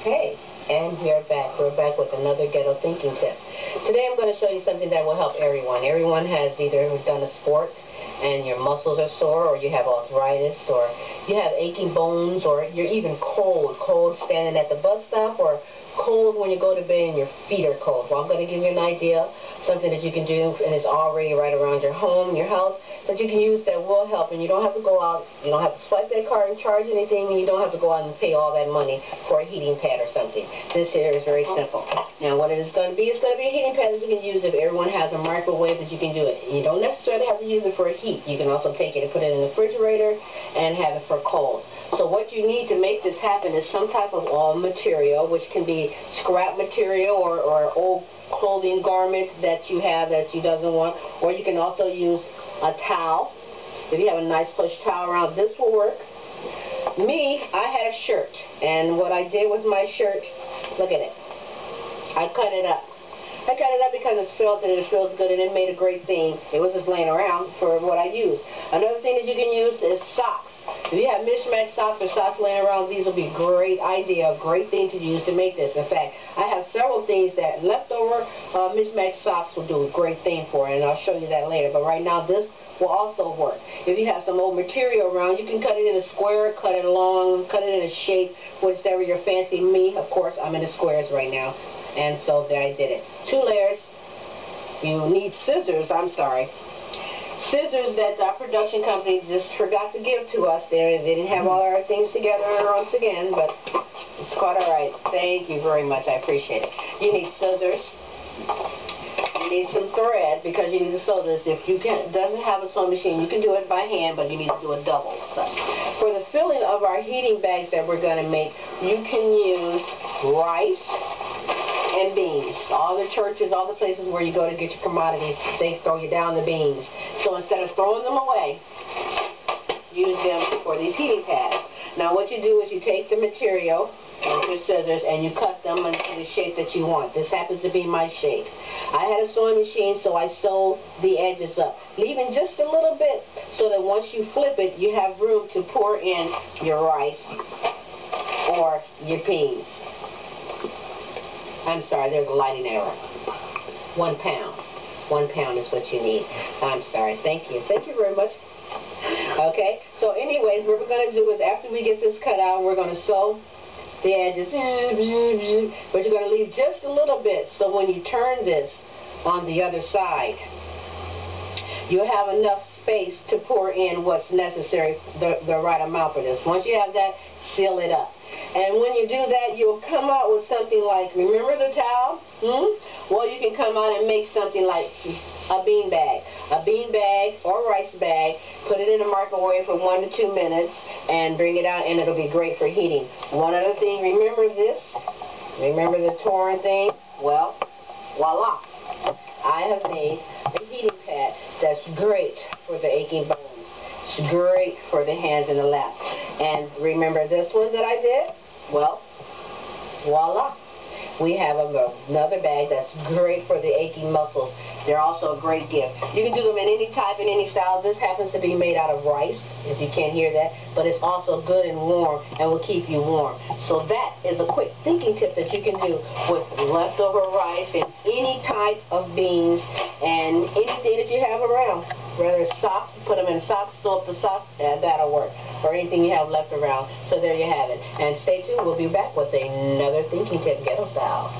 Hey, and we're back. We're back with another ghetto thinking tip. Today I'm going to show you something that will help everyone. Everyone has either done a sport and your muscles are sore, or you have arthritis, or you have aching bones, or you're even cold standing at the bus stop, or cold when you go to bed and your feet are cold. Well, I'm going to give you an idea, something that you can do, and it's already right around your home, your house, that you can use that will help, and you don't have to go out, you don't have to swipe that card and charge anything, and you don't have to go out and pay all that money for a heating pad or something. This here is very simple. Now, what it is going to be, it's going to be a heating pad that you can use if everyone has a microwave that you can do it. You don't necessarily have to use it for heat. You can also take it and put it in the refrigerator and have it for cold. So what you need to make this happen is some type of material, which can be scrap material or old clothing garment that you have that you doesn't want, or you can also use a towel. If you have a nice plush towel around, this will work. Me, I had a shirt, and what I did with my shirt, look at it, I cut it up. I cut it up because it's felt and it feels good, and it made a great thing. It was just laying around for what I used. Another thing that you can use is socks. If you have mismatched socks or socks laying around, these will be a great idea, a great thing to use to make this. In fact, I have several things that leftover mismatched socks will do a great thing for, and I'll show you that later. But right now, this will also work. If you have some old material around, you can cut it in a square, cut it long, cut it in a shape, whichever your fancy. Me, of course, I'm in the squares right now. And so there I did it. 2 layers. You need scissors, I'm sorry. Scissors that our production company just forgot to give to us. They didn't have all our things together once again, but it's quite alright. Thank you very much. I appreciate it. You need scissors. You need some thread because you need to sew this. If you doesn't have a sewing machine, you can do it by hand, but you need to do a double. So, for the filling of our heating bags that we're going to make, you can use rice and beans. All the churches, all the places where you go to get your commodities, they throw you down the beans. So instead of throwing them away, use them for these heating pads. Now what you do is you take the material with your scissors and you cut them into the shape that you want. This happens to be my shape. I had a sewing machine, so I sewed the edges up, leaving just a little bit so that once you flip it, you have room to pour in your rice or your beans. I'm sorry, there's a lighting error. 1 pound. 1 pound is what you need. I'm sorry. Thank you. Thank you very much. Okay, so anyways, what we're going to do is after we get this cut out, we're going to sew the edges, but you're going to leave just a little bit so when you turn this on the other side, you'll have enough space to pour in what's necessary, the right amount for this. Once you have that, seal it up. And when you do that, you'll come out with something like, remember the towel? Well, you can come out and make something like a bean bag. A bean bag or rice bag, put it in the microwave for 1 to 2 minutes, and bring it out, and it'll be great for heating. One other thing, remember this? Remember the torn thing? Well, voila. I have made a heating pad that's great for the aching bones. It's great for the hands and the lap. And remember this one that I did? Well, voila. We have another bag that's great for the aching muscles. They're also a great gift. You can do them in any type and any style. This happens to be made out of rice, if you can't hear that, but it's also good and warm and will keep you warm. So that is a quick thinking tip that you can do with leftover rice and any type of beans and anything that you have around. Whether it's socks, put them in socks, sew up the socks, that'll work. Or anything you have left around. So there you have it. And stay tuned. We'll be back with another thinking tip, ghetto style.